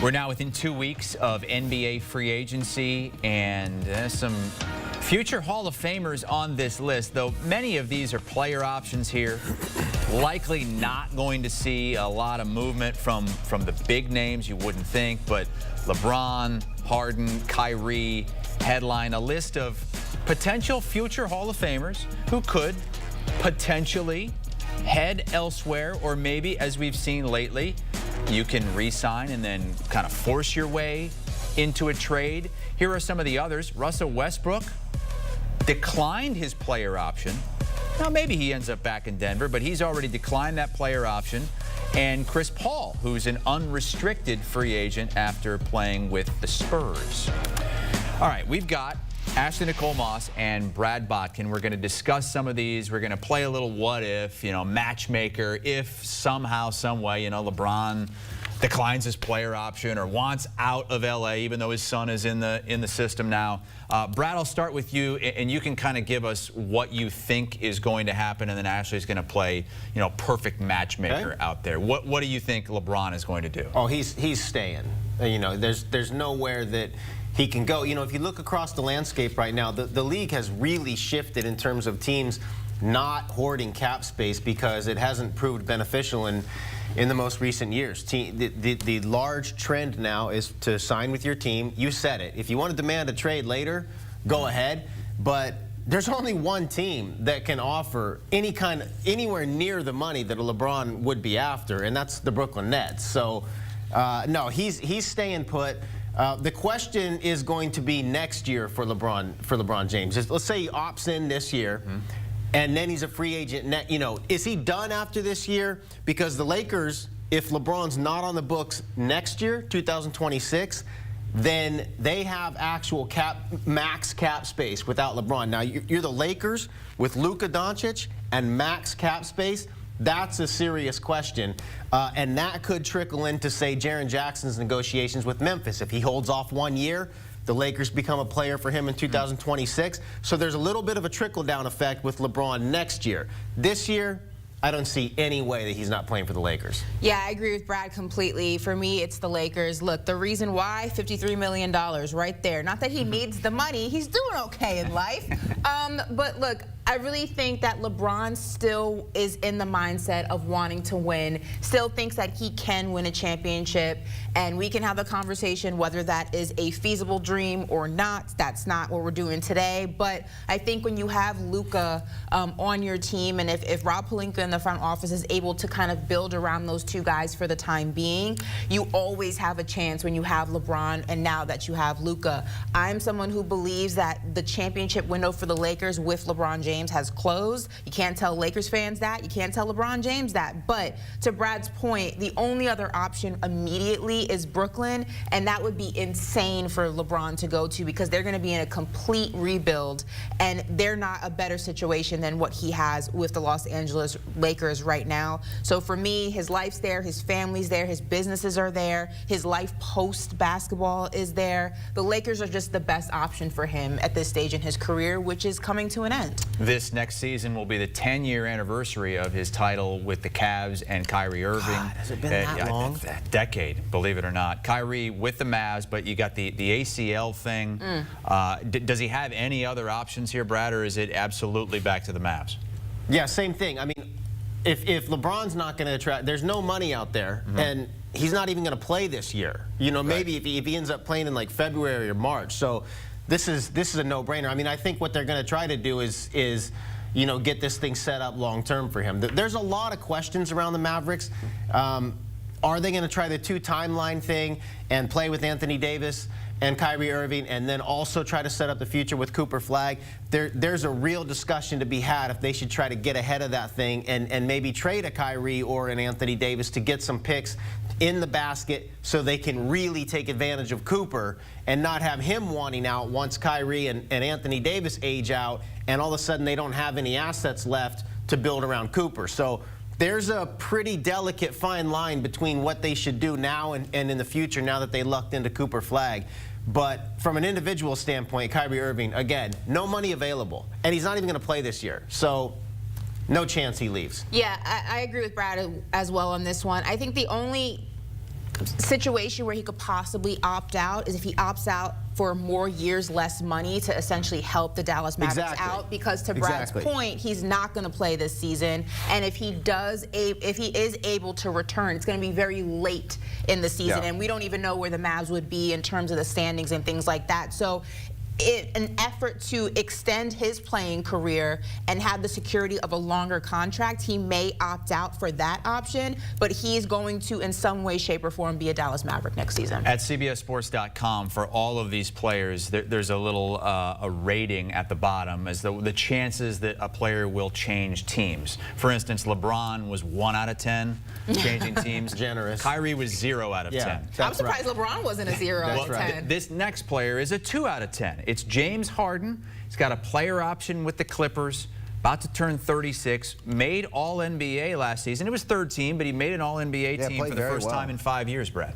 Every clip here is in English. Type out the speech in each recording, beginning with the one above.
We're now within 2 weeks of NBA free agency, and some future Hall of Famers on this list, though many of these are player options here. Likely not going to see a lot of movement from the big names, you wouldn't think, but LeBron, Harden, Kyrie headline a list of potential future Hall of Famers who could potentially head elsewhere, or maybe, as we've seen lately, you can re-sign and then kind of force your way into a trade. Here are some of the others. Russell Westbrook declined his player option. Now, maybe he ends up back in Denver, but he's already declined that player option. And Chris Paul, who's an unrestricted free agent after playing with the Spurs. All right, we've got Ashley Nicole Moss and Brad Botkin. We're going to discuss some of these. We're going to play a little what if, matchmaker, if somehow, some way, LeBron declines his player option or wants out of LA, even though his son is in the system now. Brad, I'll start with you, and you can kind of give us what you think is going to happen, and then Ashley's going to play, perfect matchmaker out there. What do you think LeBron is going to do? Oh, he's staying. There's nowhere that he can go. If you look across the landscape right now, the league has really shifted in terms of teams not hoarding cap space because it hasn't proved beneficial in the most recent years. The large trend now is to sign with your team. You said it. If you want to demand a trade later, go ahead. But there's only one team that can offer anywhere near the money that a LeBron would be after, and that's the Brooklyn Nets. So, no, he's staying put. The question is going to be next year for LeBron James. Let's say he opts in this year. And then he's a free agent. Is he done after this year? Because the Lakers, if LeBron's not on the books next year, 2026, then they have actual max cap space without LeBron. Now, you're the Lakers with Luka Doncic and max cap space. That's a serious question. And that could trickle into, say, Jaren Jackson's negotiations with Memphis. If he holds off 1 year, the Lakers become a player for him in 2026. So there's a little bit of a trickle-down effect with LeBron next year. This year, I don't see any way that he's not playing for the Lakers. Yeah, I agree with Brad completely. For me, it's the Lakers. Look, the reason why, $53 million right there. Not that he needs the money. He's doing okay in life. But look, I really think that LeBron still is in the mindset of wanting to win, still thinks that he can win a championship, and we can have a conversation whether that is a feasible dream or not. That's not what we're doing today. But I think when you have Luka on your team, and if Rob Pelinka in the front office is able to kind of build around those two guys for the time being, you always have a chance when you have LeBron and now that you have Luka. I'm someone who believes that the championship window for the Lakers with LeBron James has closed. You can't tell Lakers fans that. You can't tell LeBron James that. But to Brad's point, the only other option immediately is Brooklyn, and that would be insane for LeBron to go to because they're going to be in a complete rebuild, and they're not a better situation than what he has with the Los Angeles Lakers right now. So for me, his life's there, his family's there, his businesses are there, his life post-basketball is there. The Lakers are just the best option for him at this stage in his career, which is coming to an end. This next season will be the 10-year anniversary of his title with the Cavs and Kyrie Irving. God, has it been that long? A decade, believe it or not. Kyrie with the Mavs, but you got the ACL thing. Does he have any other options here, Brad, or is it absolutely back to the Mavs? Yeah, same thing. I mean, if LeBron's not going to attract, there's no money out there, and he's not even going to play this year. Maybe if he ends up playing in like February or March. So this is a no-brainer. I mean, I think what they're going to try to do is get this thing set up long-term for him. There's a lot of questions around the Mavericks. Are they going to try the two-timeline thing and play with Anthony Davis and Kyrie Irving, and then also try to set up the future with Cooper Flagg? There's a real discussion to be had if they should try to get ahead of that thing and maybe trade a Kyrie or an Anthony Davis to get some picks in the basket so they can really take advantage of Cooper and not have him wanting out once Kyrie and Anthony Davis age out, and all of a sudden they don't have any assets left to build around Cooper. So there's a pretty delicate fine line between what they should do now and in the future now that they lucked into Cooper Flagg. But from an individual standpoint, Kyrie Irving, again, no money available. And he's not even going to play this year. So no chance he leaves. Yeah, I agree with Brad as well on this one. I think the only situation where he could possibly opt out is if he opts out for more years, less money to essentially help the Dallas Mavericks out, because to Brad's point, he's not going to play this season, and if he is able to return, it's going to be very late in the season, and we don't even know where the Mavs would be in terms of the standings and things like that. So an effort to extend his playing career and have the security of a longer contract, he may opt out for that option, but he's going to, in some way, shape, or form, be a Dallas Maverick next season. At CBSSports.com, for all of these players, there's a little a rating at the bottom as the chances that a player will change teams. For instance, LeBron was 1 out of 10 changing teams. Generous. Kyrie was 0 out of 10. I'm surprised LeBron wasn't a 0 out of 10. This next player is a 2 out of 10. It's James Harden. He's got a player option with the Clippers, about to turn 36, made All-NBA last season. It was third team, but he made an All-NBA team for the first time in 5 years, Brad.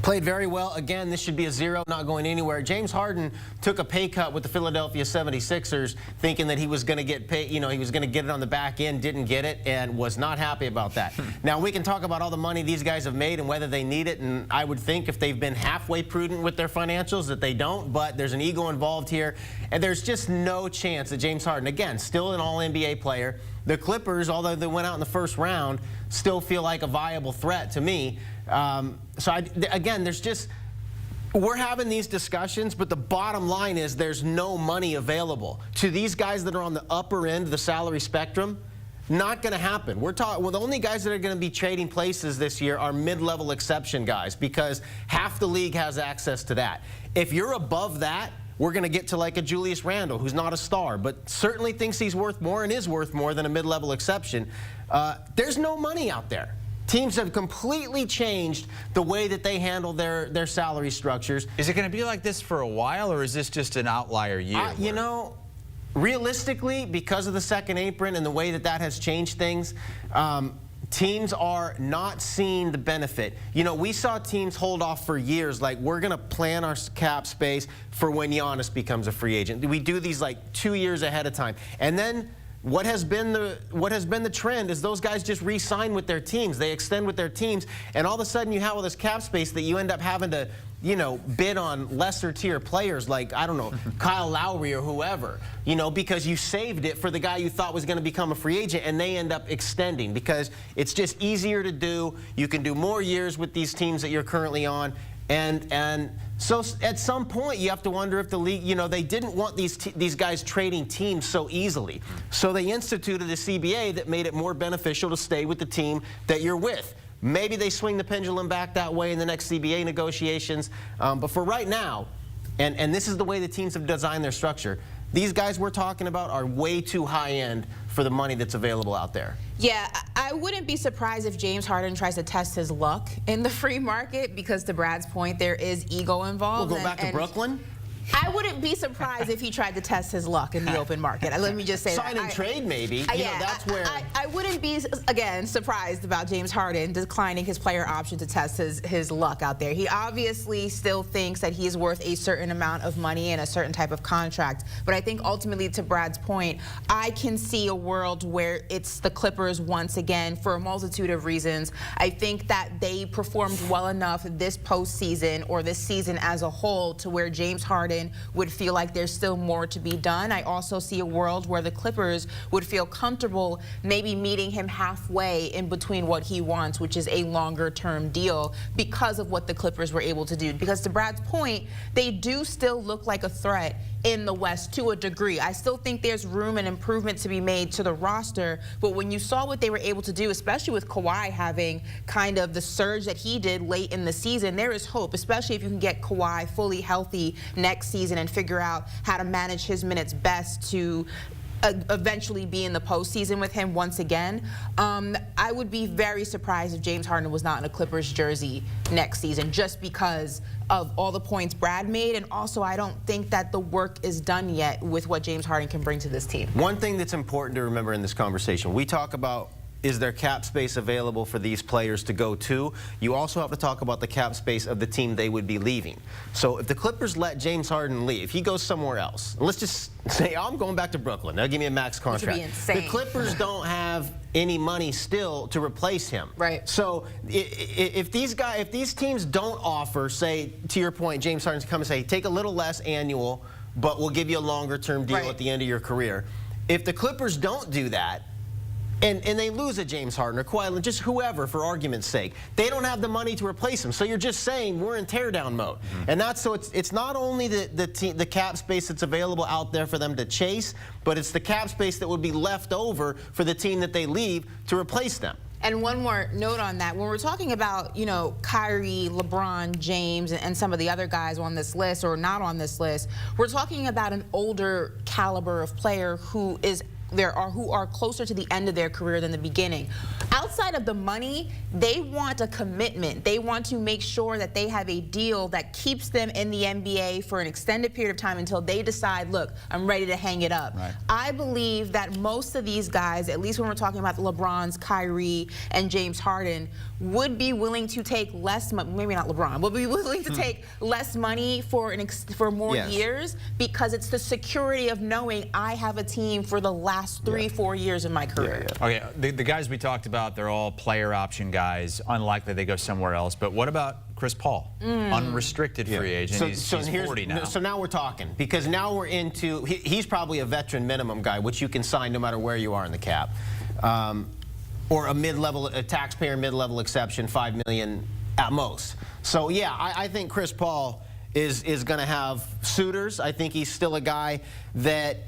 Played very well. Again, this should be a 0, not going anywhere. James Harden took a pay cut with the Philadelphia 76ers, thinking that he was going to get paid, he was going to get it on the back end, didn't get it, and was not happy about that. Now, we can talk about all the money these guys have made and whether they need it, and I would think if they've been halfway prudent with their financials that they don't, but there's an ego involved here, and there's just no chance that James Harden, again, still an All-NBA player. The Clippers, although they went out in the first round, still feel like a viable threat to me. Again, there's just, we're having these discussions, but the bottom line is there's no money available. To these guys that are on the upper end of the salary spectrum, not going to happen. We're talking, well, the only guys that are going to be trading places this year are mid-level exception guys, because half the league has access to that. If you're above that, we're going to get to like a Julius Randle, who's not a star, but certainly thinks he's worth more and is worth more than a mid-level exception. There's no money out there. Teams have completely changed the way that they handle their salary structures. Is it going to be like this for a while, or is this just an outlier year? You know, realistically, because of the second apron and the way that has changed things, teams are not seeing the benefit. You know, we saw teams hold off for years, like, we're going to plan our cap space for when Giannis becomes a free agent. We do these like 2 years ahead of time. And then what has been the trend is those guys just re-sign with their teams. They extend with their teams, and all of a sudden you have all this cap space that you end up having to, bid on lesser tier players like, I don't know, Kyle Lowry or whoever, because you saved it for the guy you thought was going to become a free agent, and they end up extending because it's just easier to do. You can do more years with these teams that you're currently on. And so at some point you have to wonder if the league, they didn't want these guys trading teams so easily. So they instituted a CBA that made it more beneficial to stay with the team that you're with. Maybe they swing the pendulum back that way in the next CBA negotiations. But for right now, and this is the way the teams have designed their structure, these guys we're talking about are way too high end for the money that's available out there. Yeah, I wouldn't be surprised if James Harden tries to test his luck in the free market, because to Brad's point, there is ego involved. We'll go back to Brooklyn? I wouldn't be surprised if he tried to test his luck in the open market. Let me just say Sign and trade, maybe. That's where I wouldn't be, again, surprised about James Harden declining his player option to test his luck out there. He obviously still thinks that he's worth a certain amount of money and a certain type of contract. But I think ultimately, to Brad's point, I can see a world where it's the Clippers once again for a multitude of reasons. I think that they performed well enough this postseason, or this season as a whole, to where James Harden would feel like there's still more to be done. I also see a world where the Clippers would feel comfortable maybe meeting him halfway in between what he wants, which is a longer-term deal, because of what the Clippers were able to do. Because to Brad's point, they do still look like a threat in the West to a degree. I still think there's room and improvement to be made to the roster, but when you saw what they were able to do, especially with Kawhi having kind of the surge that he did late in the season, there is hope, especially if you can get Kawhi fully healthy next season and figure out how to manage his minutes best to eventually be in the postseason with him once again. I would be very surprised if James Harden was not in a Clippers jersey next season, just because of all the points Brad made, and also I don't think that the work is done yet with what James Harden can bring to this team. One thing that's important to remember in this conversation, we talk about is there cap space available for these players to go to? You also have to talk about the cap space of the team they would be leaving. So if the Clippers let James Harden leave, he goes somewhere else. Let's just say, I'm going back to Brooklyn. They'll give me a max contract. Which would be insane. The Clippers don't have any money still to replace him. Right. So if these teams don't offer, say, to your point, James Harden's come and say, take a little less annual, but we'll give you a longer-term deal at the end of your career. If the Clippers don't do that, and they lose a James Harden or Kawhi Leonard, just whoever, for argument's sake, they don't have the money to replace him. So you're just saying we're in teardown mode. And that's so it's not only the cap space that's available out there for them to chase, but it's the cap space that would be left over for the team that they leave to replace them. And one more note on that. When we're talking about, you know, Kyrie, LeBron, James, and some of the other guys on this list or not on this list, we're talking about an older caliber of player who are closer to the end of their career than the beginning. Outside of the money, they want a commitment. They want to make sure that they have a deal that keeps them in the NBA for an extended period of time until they decide, look, I'm ready to hang it up. Right. I believe that most of these guys, at least when we're talking about the LeBrons, Kyrie, and James Harden, would be willing to take less money, maybe not LeBron, would be willing to take less money for more years, because it's the security of knowing I have a team for the last 3-4 years of my career. Okay, the guys we talked about, they're all player option guys. Unlikely they go somewhere else. But what about Chris Paul? Unrestricted free agent. He's 40 now. So now we're talking, because now we're into, he's probably a veteran minimum guy, which you can sign no matter where you are in the cap. Or a mid-level, a taxpayer mid-level exception, $5 million at most. So yeah, I think Chris Paul is going to have suitors. I think he's still a guy that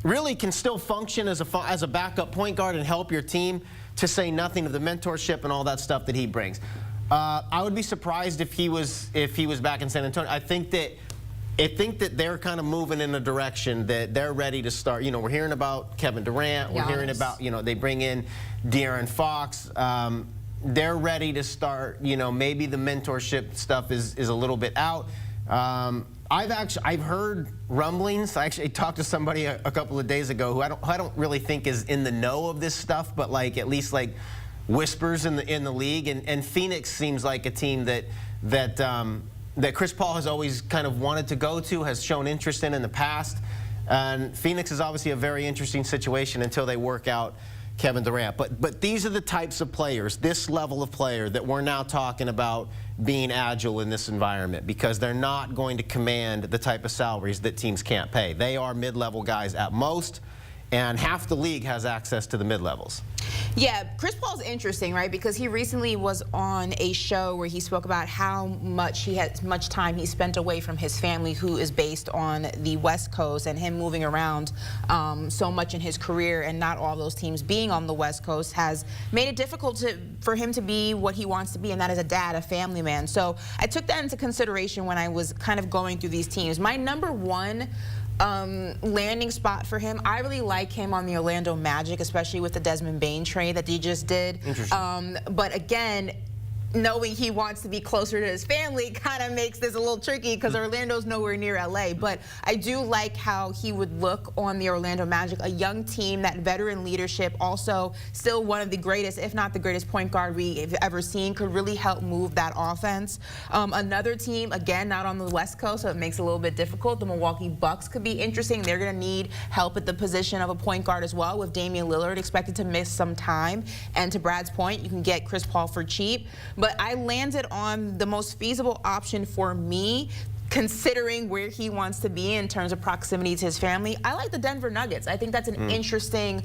really can still function as a backup point guard and help your team, to say nothing of the mentorship and all that stuff that he brings. I would be surprised if he was back in San Antonio. I think that they're kind of moving in a direction that they're ready to start. You know, we're hearing about Kevin Durant. We're hearing about, you know, they bring in De'Aaron Fox. They're ready to start. You know, maybe the mentorship stuff is a little bit out. I've heard rumblings. I actually talked to somebody a couple of days ago who I don't really think is in the know of this stuff, but like at least like whispers in the league. And Phoenix seems like a team that Chris Paul has always kind of wanted to go to, has shown interest in the past. And Phoenix is obviously a very interesting situation until they work out Kevin Durant. But these are the types of players, this level of player, that we're now talking about being agile in this environment, because they're not going to command the type of salaries that teams can't pay. They are mid-level guys at most, and half the league has access to the mid-levels. Yeah, Chris Paul's interesting, right? Because he recently was on a show where he spoke about how much time he spent away from his family, who is based on the West Coast, and him moving around so much in his career, and not all those teams being on the West Coast has made it difficult for him to be what he wants to be, and that is a dad, a family man. So I took that into consideration when I was kind of going through these teams. My number one landing spot for him, I really like him on the Orlando Magic, especially with the Desmond Bane trade that he just did. But again, knowing he wants to be closer to his family kind of makes this a little tricky, because Orlando's nowhere near LA. But I do like how he would look on the Orlando Magic, a young team, that veteran leadership, also still one of the greatest, if not the greatest point guard we've ever seen, could really help move that offense. Another team, again, not on the West Coast, so it makes it a little bit difficult. The Milwaukee Bucks could be interesting. They're going to need help at the position of a point guard as well, with Damian Lillard expected to miss some time. And to Brad's point, you can get Chris Paul for cheap. But I landed on the most feasible option for me, considering where he wants to be in terms of proximity to his family. I like the Denver Nuggets. I think that's an interesting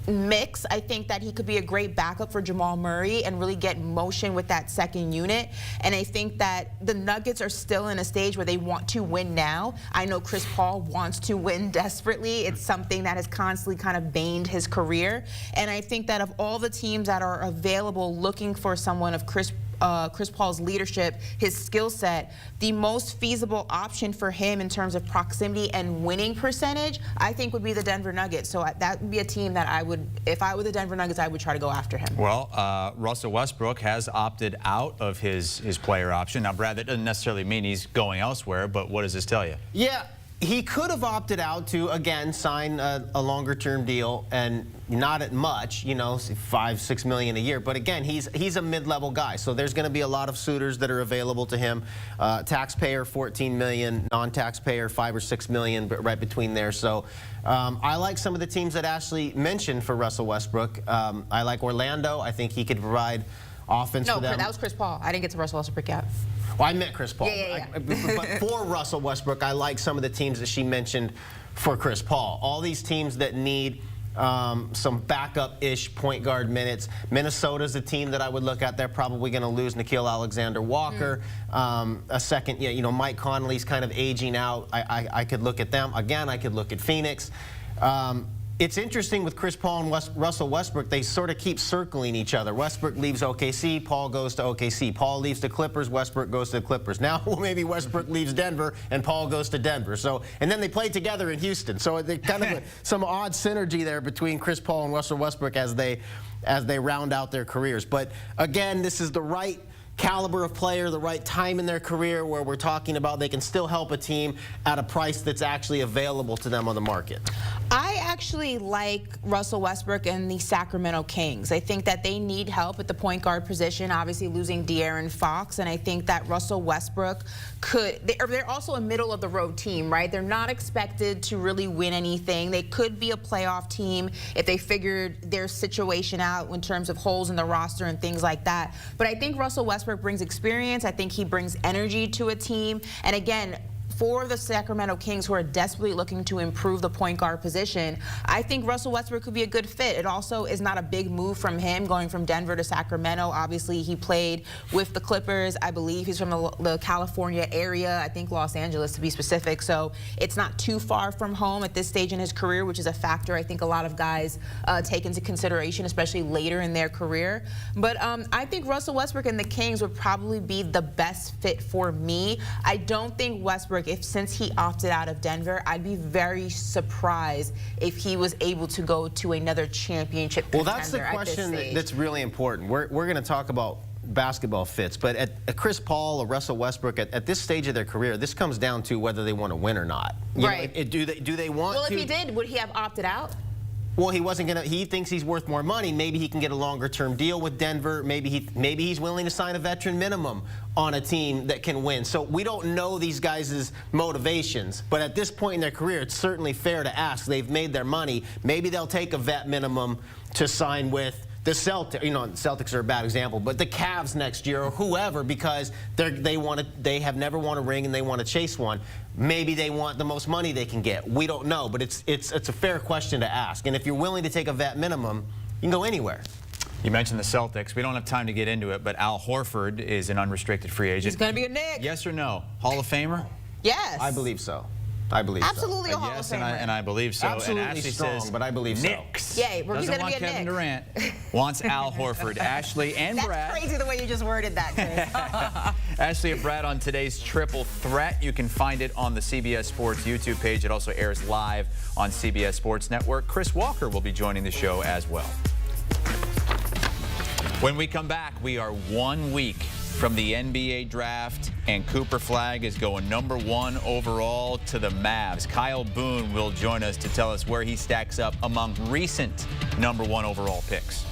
mix. I think that he could be a great backup for Jamal Murray and really get motion with that second unit. And I think that the Nuggets are still in a stage where they want to win now. I know Chris Paul wants to win desperately. It's something that has constantly kind of baned his career. And I think that of all the teams that are available looking for someone of Chris Paul's leadership, his skill set, the most feasible option for him in terms of proximity and winning percentage, I think would be the Denver Nuggets. So that would be a team that I would, if I were the Denver Nuggets, I would try to go after him. Well, Russell Westbrook has opted out of his player option. Now, Brad, that doesn't necessarily mean he's going elsewhere, but what does this tell you? Yeah. He could have opted out to, again, sign a longer-term deal and not at much, you know, $5-6 million a year. But again, he's a mid-level guy, so there's going to be a lot of suitors that are available to him. Taxpayer, $14 million, non-taxpayer, $5 or $6 million, but right between there. So I like some of the teams that Ashley mentioned for Russell Westbrook. I like Orlando. I think he could provide offense for them. No, that was Chris Paul. I didn't get to Russell Westbrook yet. Well, I meant Chris Paul. Yeah. But for Russell Westbrook, I like some of the teams that she mentioned for Chris Paul. All these teams that need some backup-ish point guard minutes. Minnesota's a team that I would look at. They're probably going to lose Nicole Alexander-Walker. A second, you know, Mike Conley's kind of aging out. I could look at them. Again, I could look at Phoenix. It's interesting with Chris Paul and Russell Westbrook, they sort of keep circling each other. Westbrook leaves OKC, Paul goes to OKC. Paul leaves the Clippers, Westbrook goes to the Clippers. Now maybe Westbrook leaves Denver and Paul goes to Denver. So, and then they play together in Houston. So they kind of some odd synergy there between Chris Paul and Russell Westbrook as they round out their careers. But again, this is the right caliber of player, the right time in their career where we're talking about they can still help a team at a price that's actually available to them on the market. I actually like Russell Westbrook and the Sacramento Kings. I think that they need help at the point guard position, obviously losing De'Aaron Fox, and I think that Russell Westbrook they're also a middle-of-the-road team, right? They're not expected to really win anything. They could be a playoff team if they figured their situation out in terms of holes in the roster and things like that. But I think Russell Westbrook brings experience. I think he brings energy to a team. And again, for the Sacramento Kings, who are desperately looking to improve the point guard position, I think Russell Westbrook could be a good fit. It also is not a big move from him going from Denver to Sacramento. Obviously, he played with the Clippers. I believe he's from the California area, I think Los Angeles to be specific. So it's not too far from home at this stage in his career, which is a factor I think a lot of guys take into consideration, especially later in their career. But I think Russell Westbrook and the Kings would probably be the best fit for me. I don't think Westbrook, since he opted out of Denver, I'd be very surprised if he was able to go to another championship contender. Well, that's the question that's really important. We're going to talk about basketball fits, but at Chris Paul or Russell Westbrook, at this stage of their career, this comes down to whether they want to win or not. Right. Do they want to? Well, if he did, would he have opted out? Well, he wasn't gonna. He thinks he's worth more money. Maybe he can get a longer-term deal with Denver. Maybe he's willing to sign a veteran minimum on a team that can win. So we don't know these guys' motivations. But at this point in their career, it's certainly fair to ask. They've made their money. Maybe they'll take a vet minimum to sign with the Celtics. You know, the Celtics are a bad example, but the Cavs next year or whoever, because they have never won a ring and they want to chase one. Maybe they want the most money they can get. We don't know, but it's a fair question to ask. And if you're willing to take a vet minimum, you can go anywhere. You mentioned the Celtics. We don't have time to get into it, but Al Horford is an unrestricted free agent. He's going to be a Knick. Yes or no? Hall of Famer? Yes. I believe so. I believe Absolutely so. a Hall Yes, of Famer. and I believe so. Absolutely and Ashley strong, says, but I believe so. Knicks. Yay, he's Doesn't gonna want be a Kevin Knick. Durant. Wants Al Horford. Ashley and That's Brad. crazy the way you just worded that, Chris. Ashley and Brad on today's Triple Threat. You can find it on the CBS Sports YouTube page. It also airs live on CBS Sports Network. Chris Walker will be joining the show as well. When we come back, we are 1 week from the NBA draft, and Cooper Flagg is going #1 overall to the Mavs. Kyle Boone will join us to tell us where he stacks up among recent #1 overall picks.